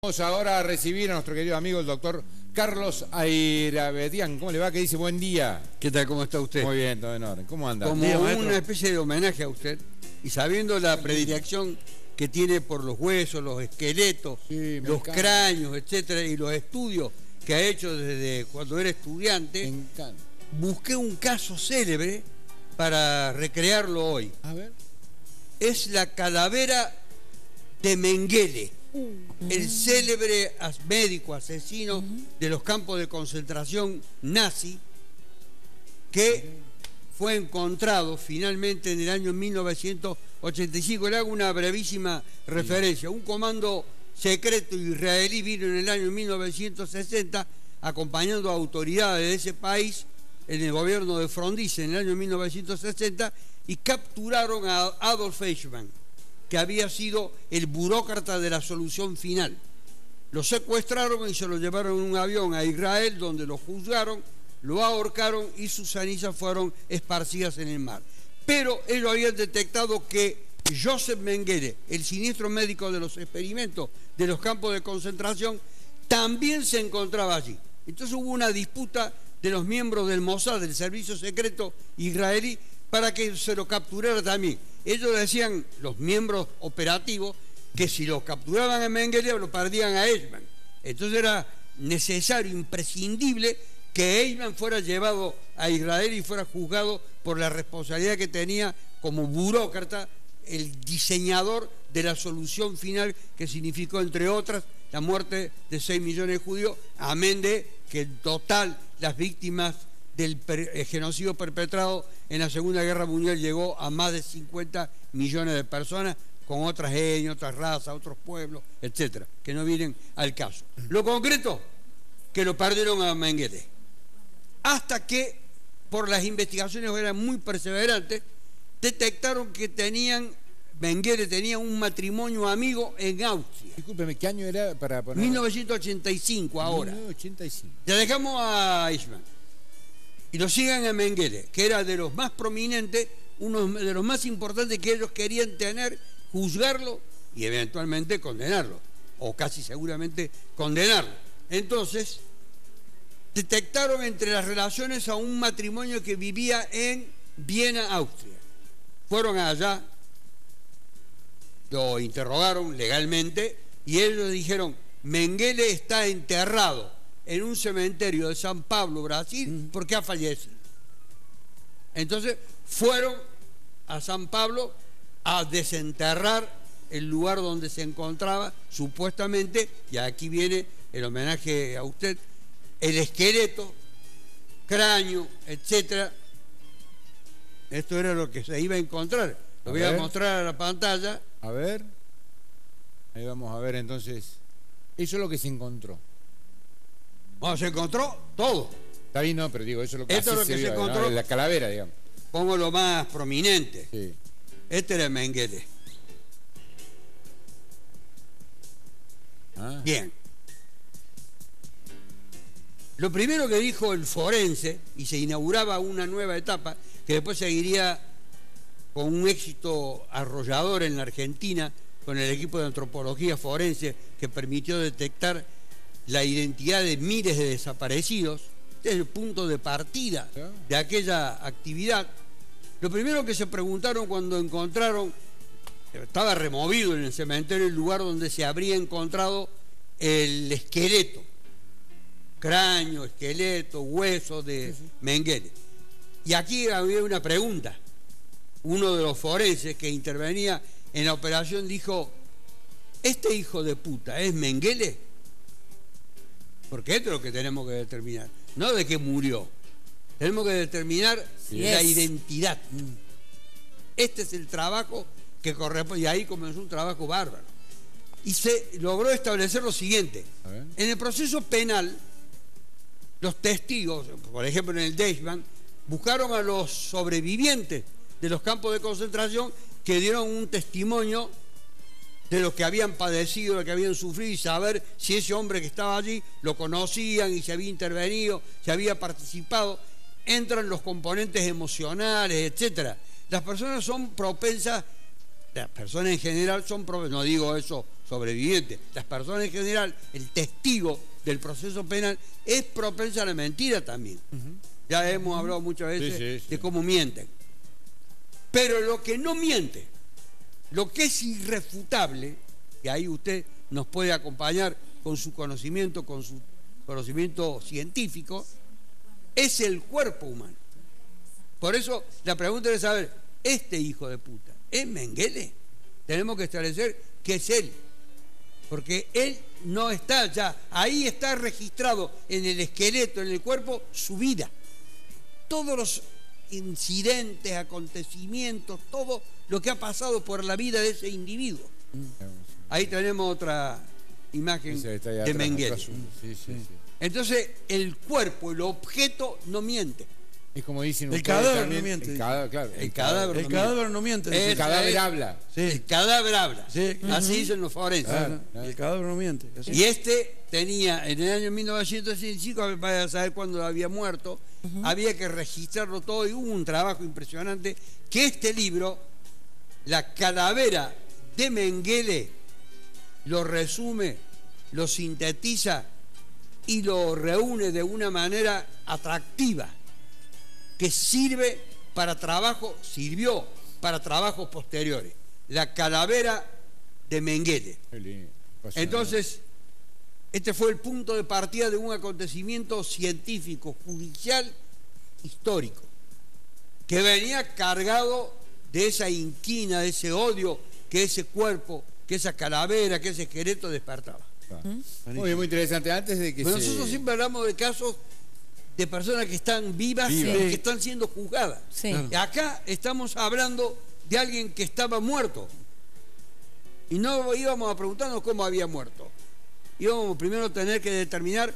Vamos ahora a recibir a nuestro querido amigo el doctor Carlos Airabedian. ¿Cómo le va? ¿Qué dice? Buen día. ¿Qué tal? ¿Cómo está usted? Muy bien, todo en orden. ¿Cómo anda? Como una especie de homenaje a usted, y sabiendo la predilección que tiene por los huesos, los esqueletos, Sí, los encanta. cráneos, etcétera, y los estudios que ha hecho desde cuando era estudiante, Me encanta. busqué un caso célebre para recrearlo hoy. A ver. Es la calavera de Mengele, el célebre médico asesino de los campos de concentración nazi, que fue encontrado finalmente en el año 1985. Le hago una brevísima referencia. Un comando secreto israelí vino en el año 1960 acompañando a autoridades de ese país en el gobierno de Frondizi en el año 1960 y capturaron a Adolf Eichmann, que había sido el burócrata de la solución final. Lo secuestraron y se lo llevaron en un avión a Israel, donde lo juzgaron, lo ahorcaron y sus cenizas fueron esparcidas en el mar. Pero ellos habían detectado que Joseph Mengele, el siniestro médico de los experimentos de los campos de concentración, también se encontraba allí. Entonces hubo una disputa de los miembros del Mossad, del servicio secreto israelí, para que se lo capturara también. Ellos decían, los miembros operativos, que si lo capturaban a Mengele lo perdían a Eichmann. Entonces era necesario, imprescindible, que Eichmann fuera llevado a Israel y fuera juzgado por la responsabilidad que tenía como burócrata, el diseñador de la solución final, que significó, entre otras, la muerte de 6 millones de judíos, amén de que en total las víctimas del genocidio perpetrado en la Segunda Guerra Mundial llegó a más de 50 millones de personas, con otras etnias, otras razas, otros pueblos, etcétera, que no vienen al caso. Lo concreto, que lo perdieron a Mengele, hasta que, por las investigaciones que eran muy perseverantes, detectaron que Mengele tenía un matrimonio amigo en Austria. Discúlpeme, ¿qué año era para poner? 1985 ahora. 1985. Ya dejamos a Eichmann y lo siguen a Mengele, que era de los más prominentes, uno de los más importantes, que ellos querían tener, juzgarlo y eventualmente condenarlo, o casi seguramente condenarlo. Entonces, detectaron entre las relaciones a un matrimonio que vivía en Viena, Austria. Fueron allá, lo interrogaron legalmente y ellos dijeron: Mengele está enterrado en un cementerio de San Pablo, Brasil, porque ha fallecido. Entonces fueron a San Pablo a desenterrar el lugar donde se encontraba supuestamente, y aquí viene el homenaje a usted, el esqueleto, cráneo, etcétera. Esto era lo que se iba a encontrar. Lo voy a mostrar a la pantalla. A ver. Ahí vamos a ver entonces. Eso es lo que se encontró. Bueno, se encontró todo. Está bien, no, pero digo, eso es lo que, Esto es lo que se vio, encontró. ¿no? La calavera, digamos. Pongo lo más prominente. Sí. Este era Mengele. Ah. Bien. Lo primero que dijo el forense, y se inauguraba una nueva etapa, que después seguiría con un éxito arrollador en la Argentina, con el equipo de antropología forense, que permitió detectar la identidad de miles de desaparecidos, desde el punto de partida de aquella actividad. Lo primero que se preguntaron cuando encontraron, estaba removido en el cementerio el lugar donde se habría encontrado el esqueleto, cráneo, esqueleto, hueso de Mengele. Y aquí había una pregunta. Uno de los forenses que intervenía en la operación dijo: ¿este hijo de puta es Mengele? Porque esto es lo que tenemos que determinar, no de qué murió. Tenemos que determinar la identidad. Este es el trabajo que corresponde, y ahí comenzó un trabajo bárbaro. Y se logró establecer lo siguiente. En el proceso penal, los testigos, por ejemplo en el de Eichmann, buscaron a los sobrevivientes de los campos de concentración que dieron un testimonio de lo que habían padecido, lo que habían sufrido, y saber si ese hombre que estaba allí lo conocían y si había intervenido, si había participado. Entran los componentes emocionales, etcétera. Las personas son propensas, las personas en general son propensas, no digo eso sobreviviente, las personas en general, el testigo del proceso penal, es propensa a la mentira también. Ya hemos hablado muchas veces de cómo mienten. Pero lo que no miente, lo que es irrefutable, y ahí usted nos puede acompañar con su conocimiento científico, es el cuerpo humano. Por eso la pregunta es saber, este hijo de puta, ¿es Mengele? Tenemos que establecer que es él, porque él no está ya, ahí está registrado en el esqueleto, en el cuerpo, su vida. Todos los incidentes, acontecimientos, todo lo que ha pasado por la vida de ese individuo. Ahí tenemos otra imagen de Mengele. Entonces, el cuerpo, el objeto, no miente. Es como dicen el cadáver no miente. El cadáver, el cadáver no miente. El cadáver habla. Sí. El cadáver habla. Sí. Así dicen los forenses. Claro. El cadáver no miente. Así. Y este tenía, en el año 1965, para saber cuándo había muerto, había que registrarlo todo y hubo un trabajo impresionante que este libro, La calavera de Mengele, lo resume, lo sintetiza y lo reúne de una manera atractiva que sirvió para trabajos posteriores. La calavera de Mengele. Entonces, este fue el punto de partida de un acontecimiento científico, judicial, histórico, que venía cargado de esa inquina, de ese odio que ese cuerpo, que esa calavera, que ese esqueleto despertaba. Muy interesante. Antes de que nosotros siempre hablamos de casos de personas que están vivas y que están siendo juzgadas. Sí. Y acá estamos hablando de alguien que estaba muerto. Y no íbamos a preguntarnos cómo había muerto. Íbamos primero a tener que determinar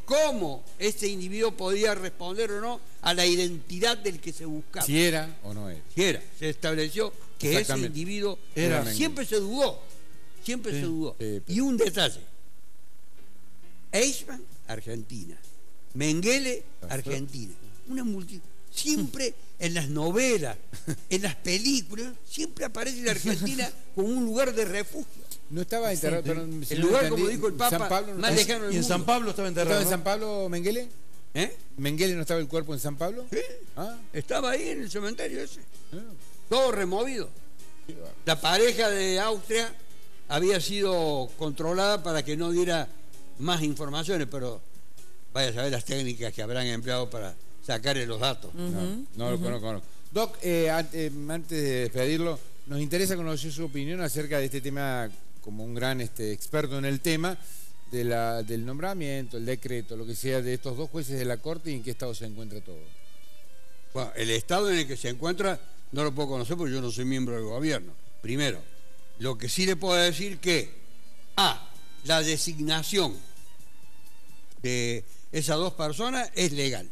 cómo este individuo podía responder o no a la identidad del que se buscaba. Si era o no era. Si era. Se estableció que ese individuo era. Siempre se dudó. Siempre se dudó. Y un detalle. Eichmann, Argentina. Mengele, Argentina. Una multitud. Siempre en las novelas, en las películas, siempre aparece la Argentina como un lugar de refugio. No estaba enterrado, pero el lugar, como dijo el Papa, más lejano del mundo. Y en San Pablo estaba enterrado. ¿Estaba en San Pablo Mengele? ¿Mengele no estaba el cuerpo en San Pablo? Sí. Estaba ahí en el cementerio ese. Todo removido. La pareja de Austria había sido controlada para que no diera más informaciones, pero vaya a saber las técnicas que habrán empleado para sacarle los datos. No lo conozco. Doc, antes de despedirlo, nos interesa conocer su opinión acerca de este tema, como un gran experto en el tema, del nombramiento, el decreto, lo que sea, de estos dos jueces de la Corte y en qué estado se encuentra todo. Bueno, el estado en el que se encuentra no lo puedo conocer porque yo no soy miembro del gobierno. Primero, lo que sí le puedo decir que la designación de esas dos personas es legal,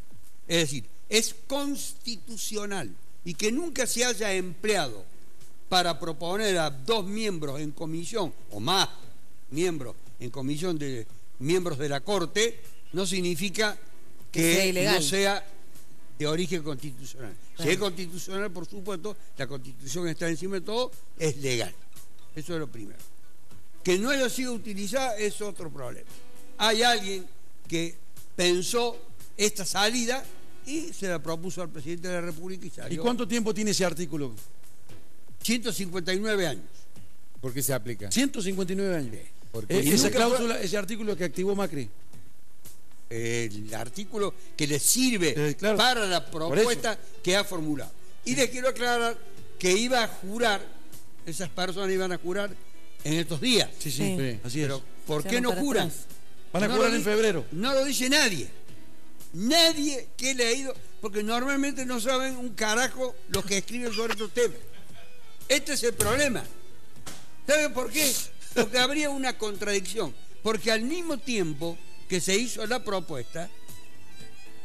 es decir, es constitucional, y que nunca se haya empleado para proponer a dos miembros en comisión o más miembros en comisión de miembros de la Corte no significa que no sea de origen constitucional. Si es constitucional, por supuesto, la Constitución está encima de todo, es legal. Eso es lo primero. Que no haya sido utilizada es otro problema. Hay alguien que pensó esta salida y se la propuso al presidente de la República y salió. ¿Y cuánto tiempo tiene ese artículo? 159 años. ¿Por qué se aplica? 159 años. Esa cláusula, ese artículo que activó Macri. El artículo que le sirve para la propuesta que ha formulado. Y les quiero aclarar que iba a jurar, esas personas iban a jurar en estos días. Sí. Así es. Pero ¿por qué no juran? Van a jurar en febrero. No lo dice nadie. Nadie que he leído, porque normalmente no saben un carajo los que escriben sobre estos temas. Este es el problema. ¿Saben por qué? Porque habría una contradicción. Porque al mismo tiempo que se hizo la propuesta,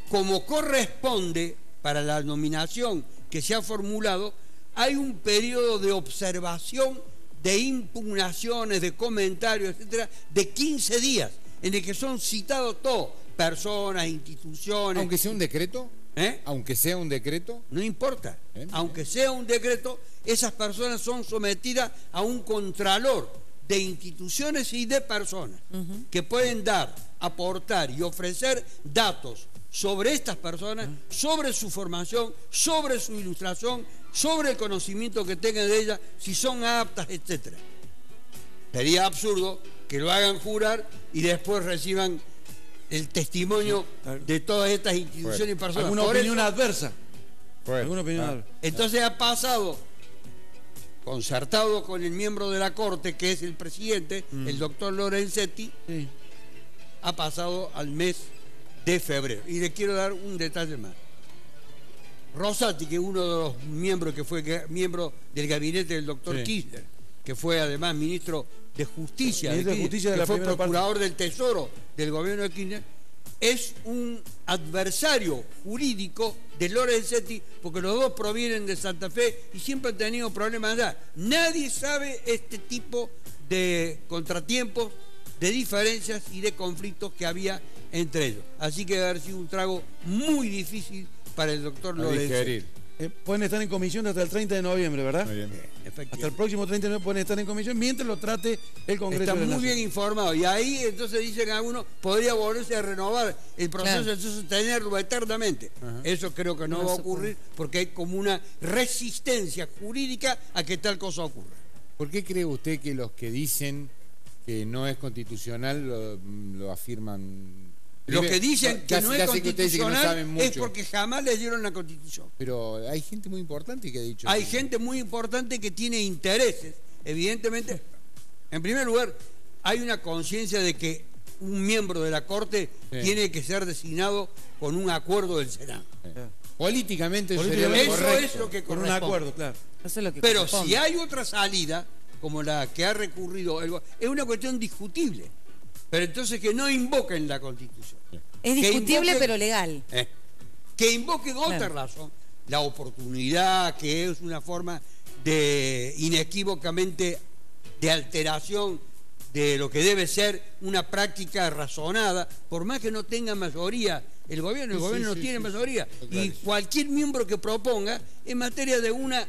como corresponde para la nominación que se ha formulado, hay un periodo de observación, de impugnaciones, de comentarios, etcétera, de 15 días, en el que son citados todos, personas, instituciones. ¿Aunque sea un decreto? ¿Aunque sea un decreto? No importa. Aunque sea un decreto, esas personas son sometidas a un contralor de instituciones y de personas que pueden dar, aportar y ofrecer datos sobre estas personas, sobre su formación, sobre su ilustración, sobre el conocimiento que tengan de ellas, si son aptas, etc. Sería absurdo que lo hagan jurar y después reciban el testimonio de todas estas instituciones y personas. ¿Alguna opinión adversa? ¿Alguna opinión adversa? Entonces ha pasado, concertado con el miembro de la Corte, que es el presidente, el doctor Lorenzetti, ha pasado al mes de febrero. Y le quiero dar un detalle más. Rosati, que es uno de los miembros que fue miembro del gabinete del doctor Kirchner, que fue además ministro de Justicia, que fue procurador del Tesoro del gobierno de Kirchner, es un adversario jurídico de Lorenzetti, porque los dos provienen de Santa Fe y siempre han tenido problemas allá. Nadie sabe este tipo de contratiempos, de diferencias y de conflictos que había entre ellos. Así que va a haber sido un trago muy difícil para el doctor Lorenzetti. Pueden estar en comisión hasta el 30 de noviembre, ¿verdad? Muy bien. Hasta el próximo 30 de noviembre pueden estar en comisión mientras lo trate el Congreso. Está de la muy Nación. bien informado. Y ahí entonces dicen que algunos podría volverse a renovar el proceso, entonces tenerlo eternamente. Eso creo que no va a ocurrir porque hay como una resistencia jurídica a que tal cosa ocurra. ¿Por qué cree usted que los que dicen que no es constitucional lo afirman? Los que dicen que no es constitucional es mucho. porque jamás leyeron la Constitución. Pero hay gente muy importante que ha dicho Hay eso. gente muy importante que tiene intereses, evidentemente. En primer lugar, hay una conciencia de que un miembro de la Corte tiene que ser designado con un acuerdo del Senado. Políticamente eso es lo que corresponde. Con un acuerdo, claro. Eso es lo que Pero corresponde. si hay otra salida, como la que ha recurrido, es una cuestión discutible. Pero entonces que no invoquen la Constitución. Es discutible, invoquen, pero legal. Que invoquen otra razón. La oportunidad, que es una forma de inequívocamente de alteración de lo que debe ser una práctica razonada, por más que no tenga mayoría el gobierno no tiene mayoría. Y cualquier miembro que proponga en materia de una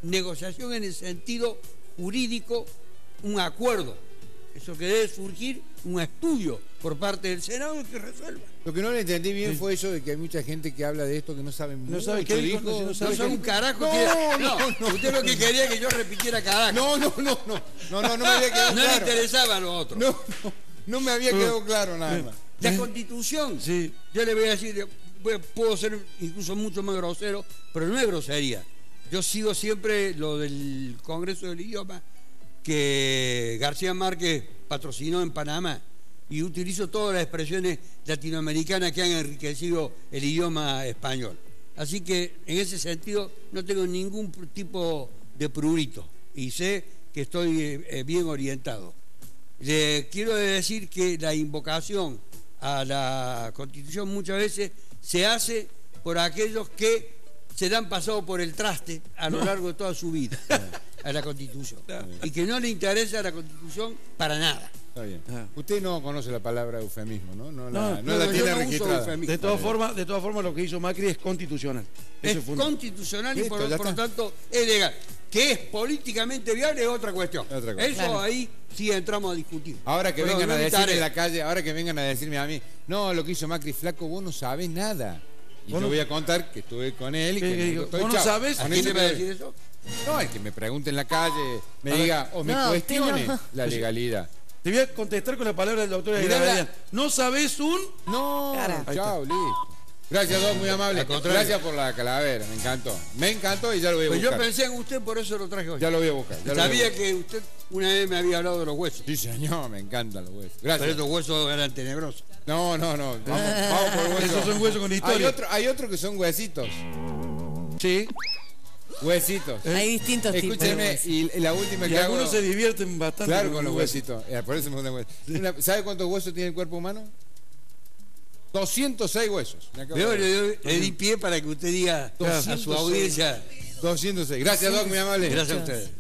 negociación en el sentido jurídico, un acuerdo. Eso que debe surgir un estudio por parte del Senado que resuelva. Lo que no le entendí bien fue eso de que hay mucha gente que habla de esto que no sabe mucho. No sabe qué dijo, No sabe son un qué... carajo. Usted lo que quería que yo repitiera carajo. No me había quedado No claro. le interesaba a los otros. No me había quedado claro nada más. La Constitución, yo le voy a decir, puedo ser incluso mucho más grosero, pero no es grosería. Yo sigo siempre lo del Congreso del Idioma que García Márquez patrocinó en Panamá, y utilizo todas las expresiones latinoamericanas que han enriquecido el idioma español. Así que en ese sentido no tengo ningún tipo de prurito y sé que estoy bien orientado. Le quiero decir que la invocación a la Constitución muchas veces se hace por aquellos que se le han pasado por el traste a lo largo de toda su vida a la Constitución y que no le interesa la Constitución para nada. Está bien. Usted no conoce la palabra eufemismo, ¿no? No yo la tiene no uso registrada. eufemismo. De todas formas, lo que hizo Macri es constitucional. Es Eso constitucional y Listo, por ya lo está. tanto es legal. Que es políticamente viable es otra cuestión. Otra cosa. Eso Claro. ahí sí entramos a discutir. Ahora que Pero vengan no a me decirme tare. en la calle, ahora que vengan a decirme a mí, no, lo que hizo Macri, flaco, vos no sabés nada. Y yo voy a contar que estuve con él y ¿Qué que digo? estoy ¿Vos no chao. sabés? ¿A Con quién ese le va a me- decir eso? No, el que me pregunte en la calle, me diga o me No, cuestione usted no. la legalidad. Te voy a contestar con la palabra del doctor Mirá Aguirre. ¿No sabés un...? No, Cara. chao, listo. Gracias, Doc, muy amable. Al contrario. Gracias por la calavera, me encantó. Me encantó y ya lo voy a Pues yo buscar. pensé en usted, por eso lo traje hoy. Ya lo voy a buscar. ya lo voy a Sabía buscar. que usted una vez me había hablado de los huesos. Sí, señor, me encantan los huesos. Pero Gracias. estos huesos eran tenebrosos. No. Vamos por huesos. Esos son huesos con historia. Hay otro que son huesitos. Sí. Huesitos. Hay distintos tipos. de Escúcheme, huesos. y la última Y que hago... algunos se divierten bastante. Claro, con los huesitos. Por eso me gustan los huesos. ¿Sabe cuántos huesos tiene el cuerpo humano? 206 huesos. Me acabo de- Le di pie para que usted diga a su 206. audiencia. 206. Gracias, Doc, muy amable. Gracias a ustedes.